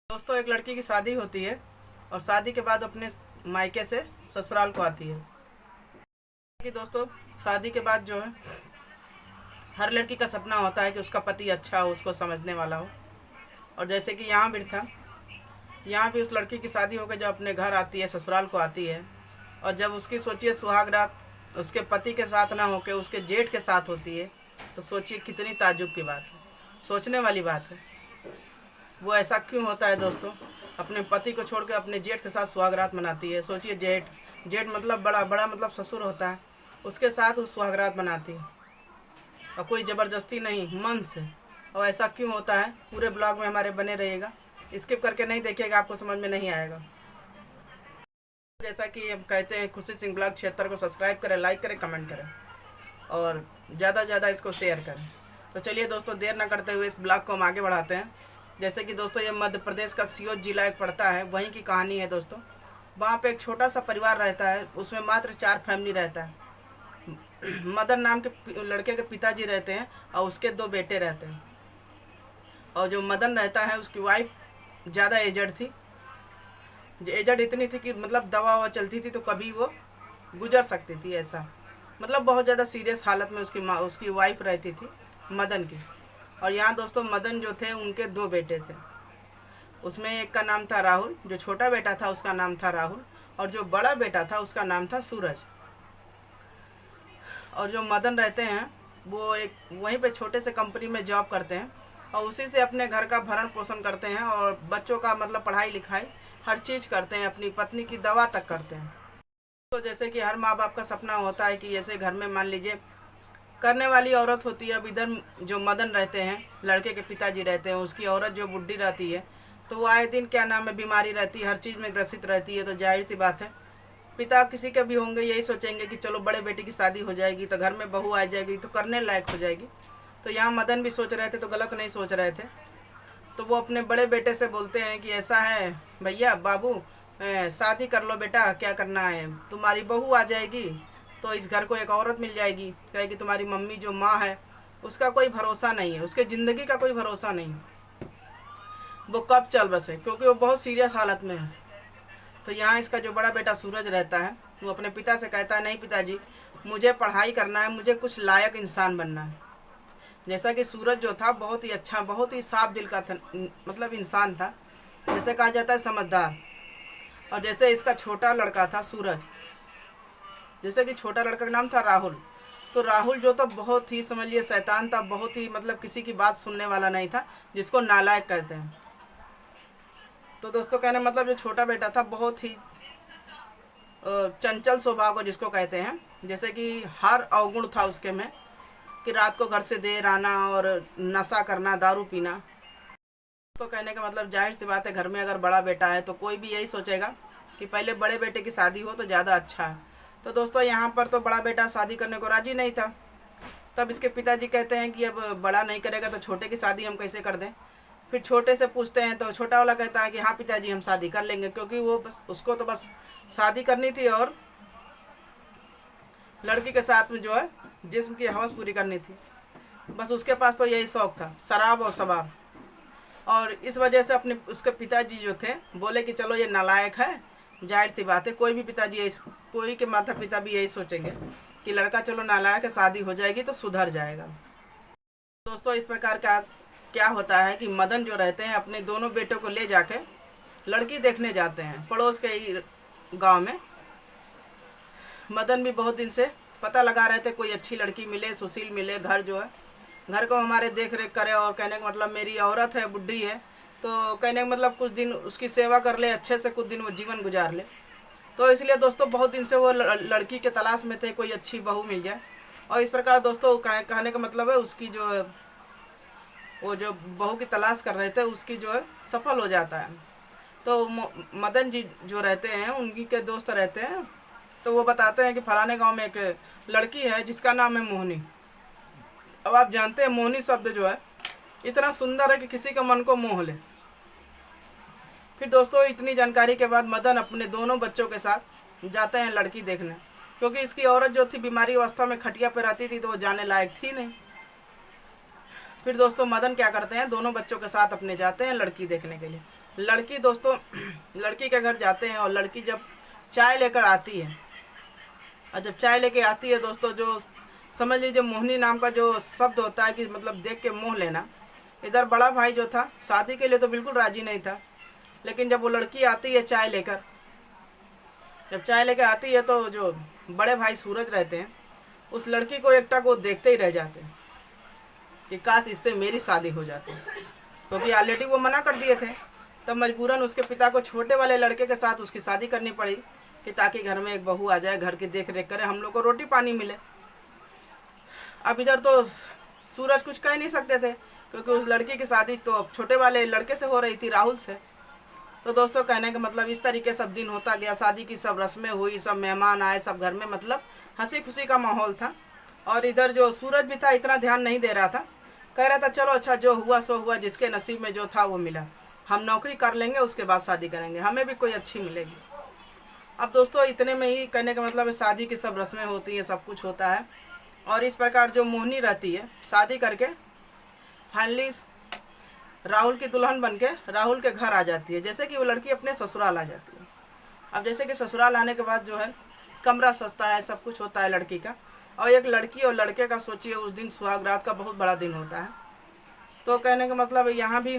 दोस्तों, एक लड़की की शादी होती है और शादी के बाद अपने मायके से ससुराल को आती है कि दोस्तों, शादी के बाद जो है हर लड़की का सपना होता है कि उसका पति अच्छा हो, उसको समझने वाला हो। और जैसे कि यहाँ भी था, यहाँ भी उस लड़की की शादी होकर जब अपने घर आती है, ससुराल को आती है, और जब उसकी सोचिए सुहाग रात उसके पति के साथ ना होकर उसके जेठ के साथ होती है, तो सोचिए कितनी ताज्जुब की बात है, सोचने वाली बात है। वो ऐसा क्यों होता है दोस्तों? अपने पति को छोड़ के अपने जेठ के साथ सुहागरात मनाती है। सोचिए, जेठ जेठ मतलब बड़ा बड़ा मतलब ससुर होता है, उसके साथ वो सुहागरात मनाती है, और कोई ज़बरदस्ती नहीं, मन से। और ऐसा क्यों होता है? पूरे ब्लॉग में हमारे बने रहिएगा, स्किप करके नहीं देखिएगा, आपको समझ में नहीं आएगा। जैसा कि हम कहते हैं, खुशी सिंह ब्लॉग क्षेत्र को सब्सक्राइब करें, लाइक करें, कमेंट करें और ज़्यादा से ज़्यादा इसको शेयर करें। तो चलिए दोस्तों, देर ना करते हुए इस ब्लॉग को हम आगे बढ़ाते हैं। जैसे कि दोस्तों, ये मध्य प्रदेश का सीहोर जिला एक पड़ता है, वहीं की कहानी है दोस्तों। वहाँ पे एक छोटा सा परिवार रहता है, उसमें मात्र 4 फैमिली रहता है। मदन नाम के लड़के के पिताजी रहते हैं और उसके 2 बेटे रहते हैं। और जो मदन रहता है, उसकी वाइफ ज़्यादा एजड थी। एजड इतनी थी कि मतलब दवा ववा चलती थी तो कभी वो गुजर सकती थी, ऐसा मतलब बहुत ज़्यादा सीरियस हालत में उसकी वाइफ रहती थी, मदन की। और यहाँ दोस्तों, मदन जो थे उनके 2 बेटे थे। उसमें एक का नाम था राहुल, जो छोटा बेटा था उसका नाम था राहुल, और जो बड़ा बेटा था उसका नाम था सूरज। और जो मदन रहते हैं वो एक वहीं पे छोटे से कंपनी में जॉब करते हैं और उसी से अपने घर का भरण पोषण करते हैं और बच्चों का मतलब पढ़ाई लिखाई हर चीज़ करते हैं, अपनी पत्नी की दवा तक करते हैं। तो जैसे कि हर माँ बाप का सपना होता है कि जैसे घर में मान लीजिए करने वाली औरत होती है। अब इधर जो मदन रहते हैं, लड़के के पिताजी रहते हैं, उसकी औरत जो बुढ़ी रहती है, तो वो आए दिन क्या नाम है बीमारी रहती है, हर चीज़ में ग्रसित रहती है। तो जाहिर सी बात है, पिता किसी के भी होंगे यही सोचेंगे कि चलो बड़े बेटे की शादी हो जाएगी तो घर में बहू आ जाएगी तो करने लायक हो जाएगी। तो यहाँ मदन भी सोच रहे थे, तो गलत नहीं सोच रहे थे। तो वो अपने बड़े बेटे से बोलते हैं कि ऐसा है भैया, बाबू, शादी कर लो बेटा, क्या करना है, तुम्हारी बहू आ जाएगी तो इस घर को एक औरत मिल जाएगी। कहेगी तुम्हारी मम्मी जो माँ है उसका कोई भरोसा नहीं है, उसके ज़िंदगी का कोई भरोसा नहीं, वो कब चल बसे, क्योंकि वो बहुत सीरियस हालत में है। तो यहाँ इसका जो बड़ा बेटा सूरज रहता है, वो अपने पिता से कहता है, नहीं पिताजी, मुझे पढ़ाई करना है, मुझे कुछ लायक इंसान बनना है। जैसा कि सूरज जो था बहुत ही अच्छा, बहुत ही साफ दिल का था, मतलब इंसान था, जैसे कहा जाता है समझदार। और जैसे इसका छोटा लड़का था सूरज, जैसे कि छोटा लड़का का नाम था राहुल। तो राहुल जो था बहुत ही समझ लिए शैतान था, बहुत ही मतलब किसी की बात सुनने वाला नहीं था, जिसको नालायक कहते हैं। तो दोस्तों, कहने मतलब जो छोटा बेटा था बहुत ही चंचल स्वभाव को जिसको कहते हैं, जैसे कि हर अवगुण था उसके में, कि रात को घर से देर आना और नशा करना, दारू पीना। तो कहने का मतलब जाहिर सी बात है, घर में अगर बड़ा बेटा है तो कोई भी यही सोचेगा कि पहले बड़े बेटे की शादी हो तो ज़्यादा अच्छा है। तो दोस्तों, यहाँ पर तो बड़ा बेटा शादी करने को राजी नहीं था। तब इसके पिताजी कहते हैं कि अब बड़ा नहीं करेगा तो छोटे की शादी हम कैसे कर दें। फिर छोटे से पूछते हैं तो छोटा वाला कहता है कि हाँ पिताजी, हम शादी कर लेंगे, क्योंकि वो बस उसको तो बस शादी करनी थी और लड़की के साथ में जो है जिस्म की हवस पूरी करनी थी। बस उसके पास तो यही शौक़ था, शराब और शबाब। और इस वजह से अपने उसके पिताजी जो थे बोले कि चलो ये नालायक है। जाहिर सी बात है, कोई भी पिताजी यही, कोई के माता पिता भी यही सोचेंगे कि लड़का चलो नालायक है, शादी हो जाएगी तो सुधर जाएगा। दोस्तों, इस प्रकार का क्या होता है कि मदन जो रहते हैं अपने दोनों बेटों को ले जाके लड़की देखने जाते हैं पड़ोस के ही गांव में। मदन भी बहुत दिन से पता लगा रहे थे कोई अच्छी लड़की मिले, सुशील मिले, घर जो है घर को हमारे देख रेख करे, और कहने का मतलब मेरी औरत है, बुढ़ी है, तो कहने का मतलब कुछ दिन उसकी सेवा कर ले, अच्छे से कुछ दिन वो जीवन गुजार ले। तो इसलिए दोस्तों बहुत दिन से वो लड़की के तलाश में थे, कोई अच्छी बहू मिल जाए। और इस प्रकार दोस्तों कहने का मतलब है उसकी जो वो जो बहू की तलाश कर रहे थे उसकी जो है सफल हो जाता है। तो मदन जी जो रहते हैं उनकी के दोस्त रहते हैं, तो वो बताते हैं कि फलाने गांव में एक लड़की है जिसका नाम है मोहिनी। अब आप जानते हैं मोहिनी शब्द जो है इतना सुंदर है कि किसी का मन को मोह ले। फिर दोस्तों, इतनी जानकारी के बाद मदन अपने दोनों बच्चों के साथ जाते हैं लड़की देखने, क्योंकि इसकी औरत जो थी बीमारी अवस्था में खटिया पर रहती थी तो वो जाने लायक थी नहीं। फिर दोस्तों, मदन क्या करते हैं, दोनों बच्चों के साथ अपने जाते हैं लड़की देखने के लिए। लड़की दोस्तों लड़की के घर जाते हैं और लड़की जब चाय लेकर आती है, और जब चाय लेके आती है दोस्तों, जो समझ लीजिए मोहिनी नाम का जो शब्द होता है कि मतलब देख के मोह लेना। इधर बड़ा भाई जो था शादी के लिए तो बिल्कुल राजी नहीं था, लेकिन जब वो लड़की आती है चाय लेकर, जब चाय लेकर आती है तो जो बड़े भाई सूरज रहते हैं उस लड़की को एकटक वो देखते ही रह जाते हैं कि काश इससे मेरी शादी हो जाती, क्योंकि ऑलरेडी वो मना कर दिए थे। तब मजबूरन उसके पिता को छोटे वाले लड़के के साथ उसकी शादी करनी पड़ी कि ताकि घर में एक बहू आ जाए, घर की देख रेख करे, हम लोग को रोटी पानी मिले। अब इधर तो सूरज कुछ कह नहीं सकते थे, क्योंकि उस लड़की की शादी तो छोटे वाले लड़के से हो रही थी, राहुल से। तो दोस्तों कहने का मतलब इस तरीके सब दिन होता गया, शादी की सब रस्में हुई, सब मेहमान आए, सब घर में मतलब हंसी खुशी का माहौल था। और इधर जो सूरज भी था इतना ध्यान नहीं दे रहा था, कह रहा था चलो अच्छा जो हुआ सो हुआ, जिसके नसीब में जो था वो मिला, हम नौकरी कर लेंगे उसके बाद शादी करेंगे, हमें भी कोई अच्छी मिलेगी। अब दोस्तों इतने में ही कहने का मतलब है शादी की सब रस्में होती हैं, सब कुछ होता है। और इस प्रकार जो मोहिनी रहती है शादी करके फाइनली राहुल की दुल्हन बनके राहुल के घर आ जाती है, जैसे कि वो लड़की अपने ससुराल आ जाती है। अब जैसे कि ससुराल आने के बाद जो है कमरा सस्ता है, सब कुछ होता है लड़की का। और एक लड़की और लड़के का सोचिए उस दिन सुहागरात का बहुत बड़ा दिन होता है। तो कहने का मतलब यहाँ भी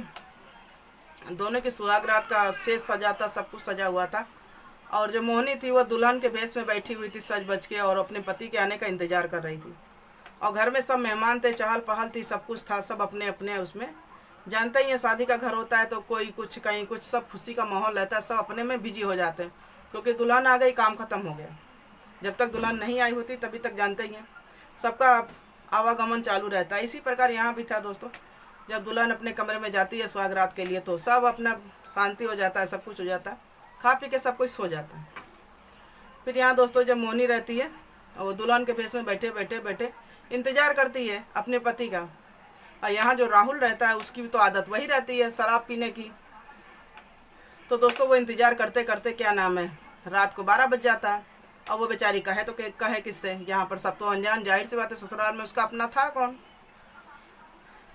दोनों की सुहागरात का शेष सजा था, सब कुछ सजा हुआ था। और जो मोहिनी थी वो दुल्हन के भेष में बैठी हुई थी सज बज के, और अपने पति के आने का इंतजार कर रही थी। और घर में सब मेहमान थे, चहल पहल थी, सब कुछ था, सब अपने अपने उसमें, जानते ही है शादी का घर होता है तो कोई कुछ कहीं कुछ, सब खुशी का माहौल रहता है, सब अपने में बिजी हो जाते हैं, क्योंकि दुल्हन आ गई काम खत्म हो गया। जब तक दुल्हन नहीं आई होती तभी तक जानते ही हैं सबका आवागमन चालू रहता है। इसी प्रकार यहाँ भी था दोस्तों, जब दुल्हन अपने कमरे में जाती है सुहागरात के लिए तो सब अपना शांति हो जाता है, सब कुछ हो जाता है, खा पी के सब कुछ सो जाता है। फिर यहाँ दोस्तों जब मोहिनी रहती है और वो दुल्हन के भेष में बैठे बैठे बैठे इंतजार करती है अपने पति का। और यहाँ जो राहुल रहता है उसकी भी तो आदत वही रहती है शराब पीने की। तो दोस्तों वो इंतजार करते करते क्या नाम है रात को 12 बज जाता है। और वो बेचारी कहे तो कहे किससे, यहाँ पर सब तो अनजान, जाहिर सी बात है ससुराल में उसका अपना था कौन।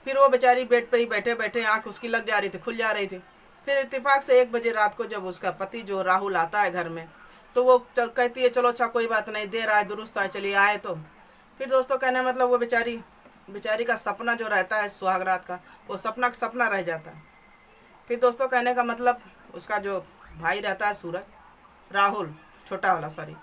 फिर वो बेचारी बेड पे ही बैठे बैठे आंख उसकी लग जा रही थी, खुल जा रही थी। फिर इत्तेफाक से 1 बजे रात को जब उसका पति जो राहुल आता है घर में, तो वो कहती है चलो अच्छा कोई बात नहीं, देर आए दुरुस्त आए, चलिए आए। तो फिर दोस्तों कहने मतलब वो बेचारी का सपना जो रहता है सुहागरात का, वो सपना सपना रह जाता है। फिर दोस्तों कहने का मतलब उसका जो भाई रहता है सूरज, राहुल छोटा वाला सॉरी,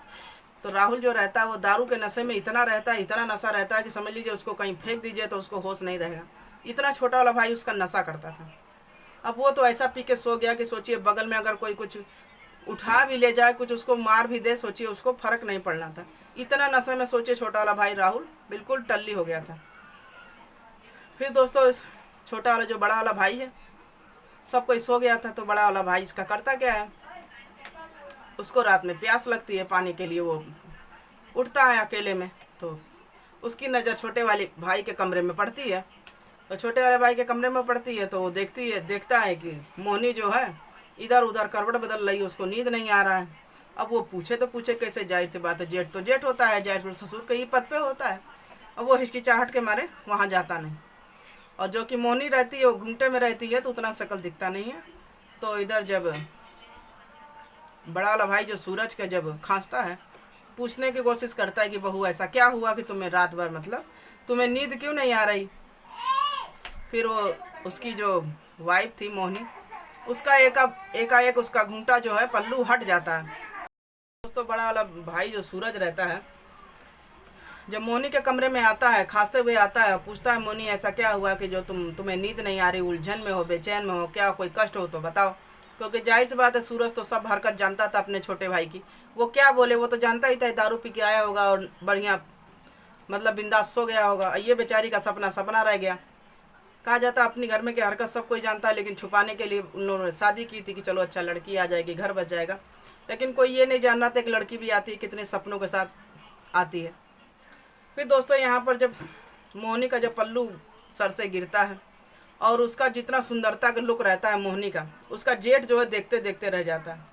तो राहुल जो रहता है वो दारू के नशे में इतना रहता है, इतना नशा रहता है कि समझ लीजिए उसको कहीं फेंक दीजिए तो उसको होश नहीं रहेगा, इतना छोटा वाला भाई उसका नशा करता था। अब वो तो ऐसा पी के सो गया कि सोचिए बगल में अगर कोई कुछ उठा भी ले जाए, कुछ उसको मार भी दे, सोचिए उसको फर्क नहीं पड़ना था, इतना नशे में सोचिए छोटा वाला भाई राहुल बिल्कुल टल्ली हो गया था। फिर दोस्तों छोटा वाला जो बड़ा वाला भाई है सब कोई सो गया था, तो बड़ा वाला भाई इसका करता क्या है, उसको रात में प्यास लगती है पानी के लिए, वो उठता है अकेले में, तो उसकी नज़र छोटे वाले भाई के कमरे में पड़ती है। तो छोटे वाले भाई के कमरे में पड़ती है तो वो देखता है कि मोहिनी जो है इधर उधर करवट बदल रही है, उसको नींद नहीं आ रहा है। अब वो पूछे तो पूछे कैसे, जाहिर सी बात है जेठ तो जेठ होता है, जाहिर ससुर के ही पद पे होता है। अब वो हिचकिचाहट के मारे वहाँ जाता नहीं, और जो कि मोहिनी रहती है वो घूंघटे में रहती है तो उतना शक्ल दिखता नहीं है। तो इधर जब बड़ा वाला भाई जो सूरज का जब खांसता है, पूछने की कोशिश करता है कि बहू ऐसा क्या हुआ कि तुम्हें रात भर मतलब तुम्हें नींद क्यों नहीं आ रही। फिर वो उसकी जो वाइफ थी मोहिनी, उसका एकाएक उसका घूंघटा जो है पल्लू हट जाता है। दोस्तों बड़ा वाला भाई जो सूरज रहता है जब मोहिनी के कमरे में आता है, खांसते हुए आता है, पूछता है मोहिनी ऐसा क्या हुआ कि जो तुम्हें नींद नहीं आ रही, उलझन में हो, बेचैन में हो, क्या कोई कष्ट हो तो बताओ। क्योंकि जाहिर सी बात है सूरज तो सब हरकत जानता था अपने छोटे भाई की, वो क्या बोले वो तो जानता ही था, दारू पी के आया होगा और बढ़िया मतलब बिंदास सो गया होगा। ये बेचारी का सपना सपना रह गया। कहा जाता अपनी घर में की हरकत सब कोई जानता है, लेकिन छुपाने के लिए उन्होंने शादी की थी कि चलो अच्छा लड़की आ जाएगी, घर बच जाएगा। लेकिन कोई ये नहीं जान रहा था कि लड़की भी आती है, कितने सपनों के साथ आती है। फिर दोस्तों यहाँ पर जब मोहिनी का जब पल्लू सर से गिरता है और उसका जितना सुंदरता का लुक रहता है मोहिनी का, उसका जेठ जो है देखते देखते रह जाता है।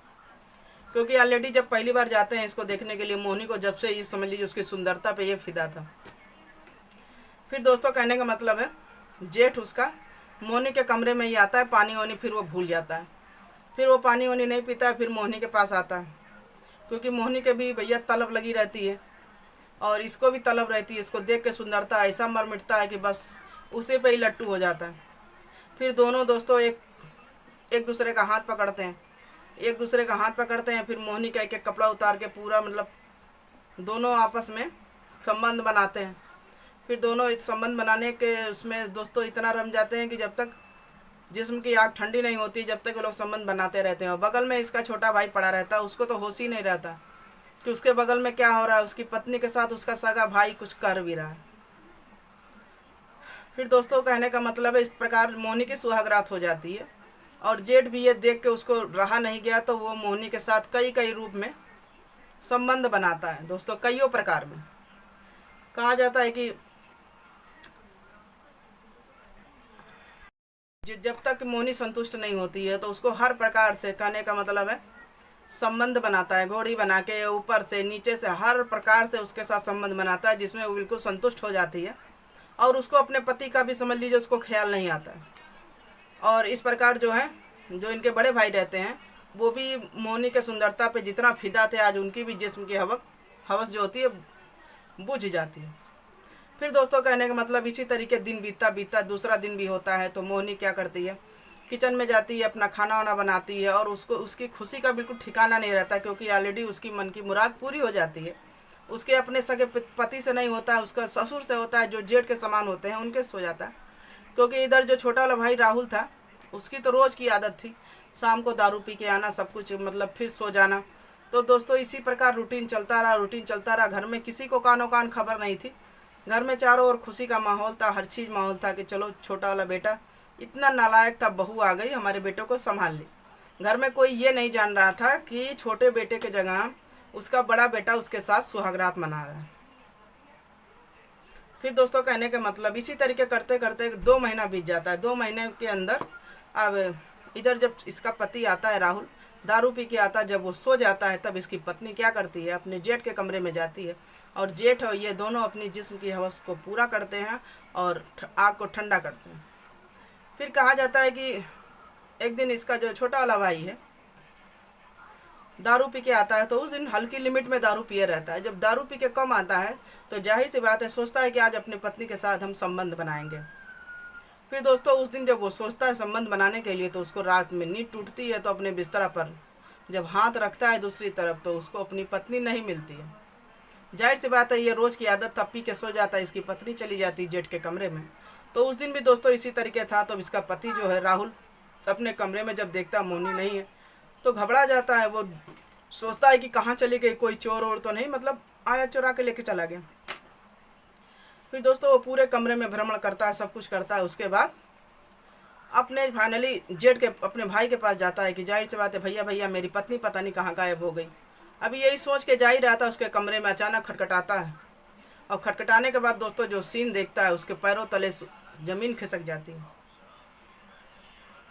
क्योंकि ऑलरेडी जब पहली बार जाते हैं इसको देखने के लिए मोहिनी को, जब से ये समझ लीजिए उसकी सुंदरता पे ये फिदा था। फिर दोस्तों कहने का मतलब है जेठ उसका मोहिनी के कमरे में ही आता है, पानी वानी फिर वो भूल जाता है। फिर वो पानी वानी नहीं पीता है, फिर मोहिनी के पास आता है, क्योंकि मोहिनी के भी भैया तलब लगी रहती है और इसको भी तलब रहती है। इसको देख के सुंदरता ऐसा मर मिटता है कि बस उसी पे ही लट्टू हो जाता है। फिर दोनों दोस्तों एक एक दूसरे का हाथ पकड़ते हैं, एक दूसरे का हाथ पकड़ते हैं। फिर मोहिनी का एक एक कपड़ा उतार के पूरा मतलब दोनों आपस में संबंध बनाते हैं। फिर दोनों इस संबंध बनाने के उसमें दोस्तों इतना रम जाते हैं कि जब तक जिस्म की आग ठंडी नहीं होती, जब तक वो लोग संबंध बनाते रहते हैं। और बगल में इसका छोटा भाई पड़ा रहता है, उसको तो होश ही नहीं रहता कि उसके बगल में क्या हो रहा है। उसकी पत्नी के साथ उसका सगा भाई कुछ कर भी रहा है। फिर दोस्तों कहने का मतलब है इस प्रकार मोहिनी की सुहागरात हो जाती है और जेठ भी ये देख के उसको रहा नहीं गया, तो वो मोहिनी के साथ कई कई रूप में संबंध बनाता है दोस्तों, कईयों प्रकार में। कहा जाता है कि जब तक मोहिनी संतुष्ट नहीं होती है तो उसको हर प्रकार से, कहने का मतलब है संबंध बनाता है, घोड़ी बना के ऊपर से नीचे से हर प्रकार से उसके साथ संबंध बनाता है, जिसमें वो बिल्कुल संतुष्ट हो जाती है। और उसको अपने पति का भी समझ लीजिए उसको ख्याल नहीं आता है। और इस प्रकार जो है, जो इनके बड़े भाई रहते हैं वो भी मोहिनी के सुंदरता पे जितना फिदा थे, आज उनकी भी जिस्म की हवस जो होती है बुझ जाती है। फिर दोस्तों कहने का मतलब इसी तरीके दिन बीतता बीतता दूसरा दिन भी होता है, तो मोहिनी क्या करती है, किचन में जाती है, अपना खाना वाना बनाती है और उसको उसकी खुशी का बिल्कुल ठिकाना नहीं रहता, क्योंकि ऑलरेडी उसकी मन की मुराद पूरी हो जाती है। उसके अपने सगे पति से नहीं होता है, उसका ससुर से होता है, जो जेठ के समान होते हैं उनके से हो जाता है। क्योंकि इधर जो छोटा वाला भाई राहुल था, उसकी तो रोज़ की आदत थी शाम को दारू पी के आना, सब कुछ मतलब फिर सो जाना। तो दोस्तों इसी प्रकार रूटीन चलता रहा। घर में किसी को कानो कान खबर नहीं थी। घर में चारों ओर खुशी का माहौल था, हर चीज़ माहौल था कि चलो छोटा वाला बेटा इतना नालायक था, बहू आ गई हमारे बेटे को संभाल ली। घर में कोई ये नहीं जान रहा था कि छोटे बेटे के जगह उसका बड़ा बेटा उसके साथ सुहागरात मना रहा है। फिर दोस्तों कहने का मतलब इसी तरीके करते करते 2 महीना बीत जाता है। 2 महीने के अंदर अब इधर जब इसका पति आता है राहुल, दारू पी के आता है, जब वो सो जाता है तब इसकी पत्नी क्या करती है, अपने जेठ के कमरे में जाती है और जेठ और ये दोनों अपनी जिस्म की हवस को पूरा करते हैं और आग को ठंडा करते हैं। फिर कहा जाता है कि एक दिन इसका जो छोटा वाला भाई है दारू पी के आता है, तो उस दिन हल्की लिमिट में दारू पिए रहता है। जब दारू पी के कम आता है तो जाहिर सी बात है सोचता है कि आज अपनी पत्नी के साथ हम संबंध बनाएंगे। फिर दोस्तों उस दिन जब वो सोचता है संबंध बनाने के लिए, तो उसको रात में नींद टूटती है, तो अपने बिस्तरा पर जब हाथ रखता है दूसरी तरफ तो उसको अपनी पत्नी नहीं मिलती है। जाहिर सी बात है ये रोज़ की आदत था, पी के सो जाता है, इसकी पत्नी चली जाती है जेठ के कमरे में। तो उस दिन भी दोस्तों इसी तरीके था। तो इसका पति जो है राहुल अपने कमरे में जब देखता मोहिनी नहीं है तो घबरा जाता है। वो सोचता है कि कहाँ चली गई, कोई चोर और तो नहीं, मतलब आया चुरा के लेके चला गया। फिर दोस्तों वो पूरे कमरे में भ्रमण करता है, सब कुछ करता है। उसके बाद अपने फाइनली जेठ के अपने भाई के पास जाता है कि जाहिर सी बात है भैया भैया मेरी पत्नी पता नहीं कहाँ गायब हो गई। अभी यही सोच के जा ही रहा था, उसके कमरे में अचानक खटखटाता है और खटखटाने के बाद दोस्तों जो सीन देखता है उसके पैरों तले जमीन खिसक जाती है।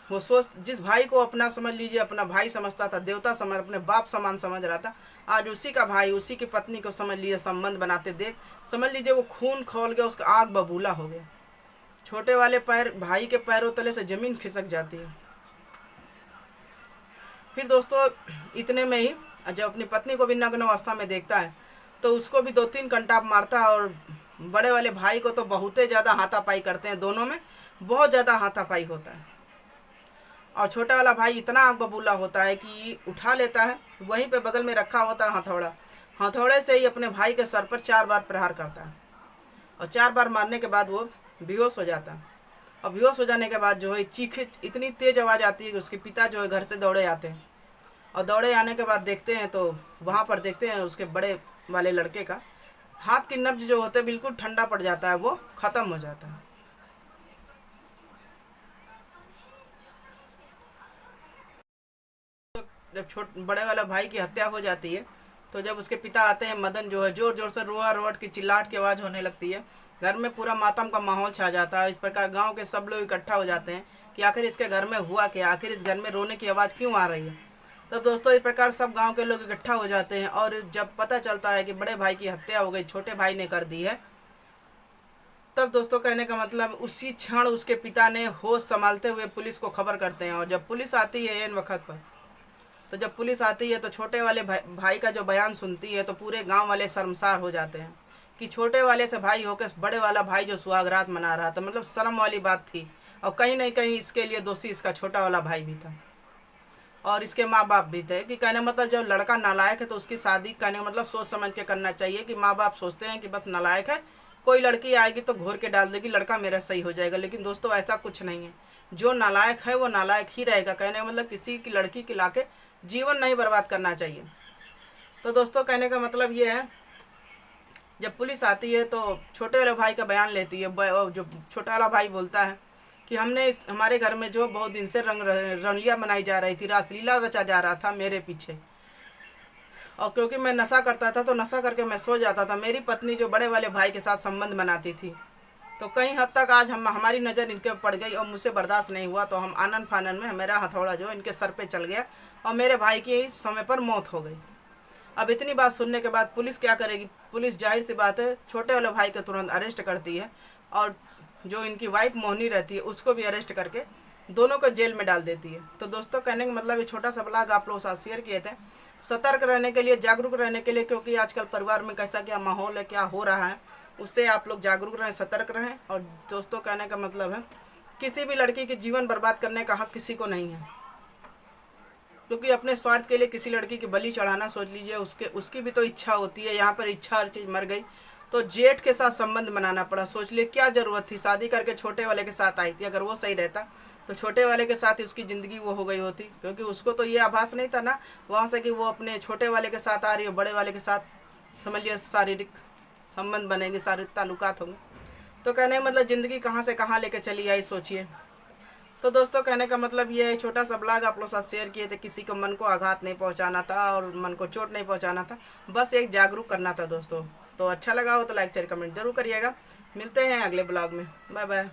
वो सोच जिस भाई को अपना समझ लीजिए, अपना भाई समझता था, देवता समझ, अपने बाप समान समझ रहा था, आज उसी का भाई उसी की पत्नी को समझ लीजिए संबंध बनाते देख समझ लीजिए वो खून खौल गया, उसका आग बबूला हो गया। छोटे वाले पैर भाई के पैरों तले से जमीन खिसक जाती है। फिर दोस्तों इतने में ही जब अपनी पत्नी को भी नग्न अवस्था में देखता है तो उसको भी 2-3 कंटाप मारता है और बड़े वाले भाई को तो बहुत ही ज़्यादा हाथापाई करते हैं, दोनों में बहुत ज़्यादा हाथापाई होता है। और छोटा वाला भाई इतना आग बबूला होता है कि उठा लेता है, वहीं पे बगल में रखा होता है हथौड़ा, हथौड़े से ही अपने भाई के सर पर 4 बार प्रहार करता है और 4 बार मारने के बाद वो बेहोश हो जाता है। और बेहोश हो जाने के बाद जो है चीखे इतनी तेज आवाज़ आती है कि उसके पिता जो है घर से दौड़े आते हैं और दौड़े आने के बाद देखते हैं तो वहाँ पर देखते हैं उसके बड़े वाले लड़के का हाथ की नब्ज जो होते हैं बिल्कुल ठंडा पड़ जाता है, वो ख़त्म हो जाता है। जब बड़े वाला भाई की हत्या हो जाती है तो जब उसके पिता आते हैं, मदन जो है जोर जोर से रोआ रोट की चिल्लाहट की आवाज़ होने लगती है। घर में पूरा मातम का माहौल छा जाता है। इस प्रकार गांव के सब लोग इकट्ठा हो जाते हैं कि आखिर इसके घर में हुआ क्या, आखिर इस घर में रोने की आवाज़ क्यों आ रही है। तब दोस्तों इस प्रकार सब गांव के लोग इकट्ठा हो जाते हैं और जब पता चलता है कि बड़े भाई की हत्या हो गई, छोटे भाई ने कर दी है, तब दोस्तों कहने का मतलब उसी क्षण उसके पिता ने होश संभालते हुए पुलिस को खबर करते हैं। और जब पुलिस आती है इन वक्त पर तो जब पुलिस आती है तो छोटे वाले भाई का जो बयान सुनती है तो पूरे गांव वाले शर्मसार हो जाते हैं कि छोटे वाले से भाई होकर बड़े वाला भाई जो सुहागरात मना रहा था, मतलब शर्म वाली बात थी। और कहीं नहीं कहीं इसके लिए दोषी इसका छोटा वाला भाई भी था और इसके माँ बाप भी थे। कि कहने मतलब जब लड़का नालायक है तो उसकी शादी कहने मतलब सोच समझ के करना चाहिए। कि माँ बाप सोचते हैं कि बस नालायक है, कोई लड़की आएगी तो घोर के डाल देगी, लड़का मेरा सही हो जाएगा। लेकिन दोस्तों ऐसा कुछ नहीं है, जो नालायक है वो नालायक ही रहेगा। कहने का मतलब किसी की लड़की की लाके जीवन नहीं बर्बाद करना चाहिए। तो दोस्तों कहने का मतलब ये है, जब पुलिस आती है तो छोटे वाले भाई का बयान लेती है। जो छोटा वाला भाई बोलता है कि हमारे घर में जो बहुत दिन से रंगलिया मनाई जा रही थी, रासलीला रचा जा रहा था मेरे पीछे, और क्योंकि मैं नशा करता था तो नशा करके मैं सो जाता था। मेरी पत्नी जो बड़े वाले भाई के साथ संबंध बनाती थी, तो कहीं हद तक आज हमारी नज़र इनके पड़ गई और मुझसे बर्दाश्त नहीं हुआ तो हम आनन फानन में मेरा हथौड़ा जो इनके सर पे चल गया और मेरे भाई की इस समय पर मौत हो गई। अब इतनी बात सुनने के बाद पुलिस क्या करेगी? पुलिस जाहिर सी बात है छोटे वाले भाई को तुरंत अरेस्ट करती है और जो इनकी वाइफ मोहनी रहती है उसको भी अरेस्ट करके दोनों को जेल में डाल देती है। तो दोस्तों कहने का मतलब ये छोटा सा ब्लॉग आप लोगों के साथ शेयर किए थे सतर्क रहने के लिए, जागरूक रहने के लिए, क्योंकि आजकल परिवार में कैसा क्या माहौल है, क्या हो रहा है, उससे आप लोग जागरूक रहें, सतर्क रहें। और दोस्तों कहने का मतलब है किसी भी लड़की के जीवन बर्बाद करने का हक किसी को नहीं है, क्योंकि अपने स्वार्थ के लिए किसी लड़की की बलि चढ़ाना, सोच लीजिए उसकी भी तो इच्छा होती है। यहाँ पर इच्छा हर चीज़ मर गई तो जेठ के साथ संबंध बनाना पड़ा। सोच लिए क्या ज़रूरत थी, शादी करके छोटे वाले के साथ आई थी। अगर वो सही रहता तो छोटे वाले के साथ ही उसकी ज़िंदगी वो हो गई होती, क्योंकि उसको तो ये आभास नहीं था ना वहाँ से कि वो अपने छोटे वाले के साथ आ रही है, बड़े वाले के साथ समझिए शारीरिक संबंध बनेंगे, शारीरिक ताल्लुकात होंगे। तो कहने का मतलब ज़िंदगी कहाँ से कहाँ लेके चली आई, सोचिए। तो दोस्तों कहने का मतलब ये है, छोटा सा ब्लॉग आप लोग साथ शेयर किए थे। किसी को मन को आघात नहीं पहुंचाना था और मन को चोट नहीं पहुंचाना था, बस एक जागरूक करना था दोस्तों। तो अच्छा लगा हो तो लाइक शेयर कमेंट जरूर करिएगा। मिलते हैं अगले ब्लॉग में, बाय बाय।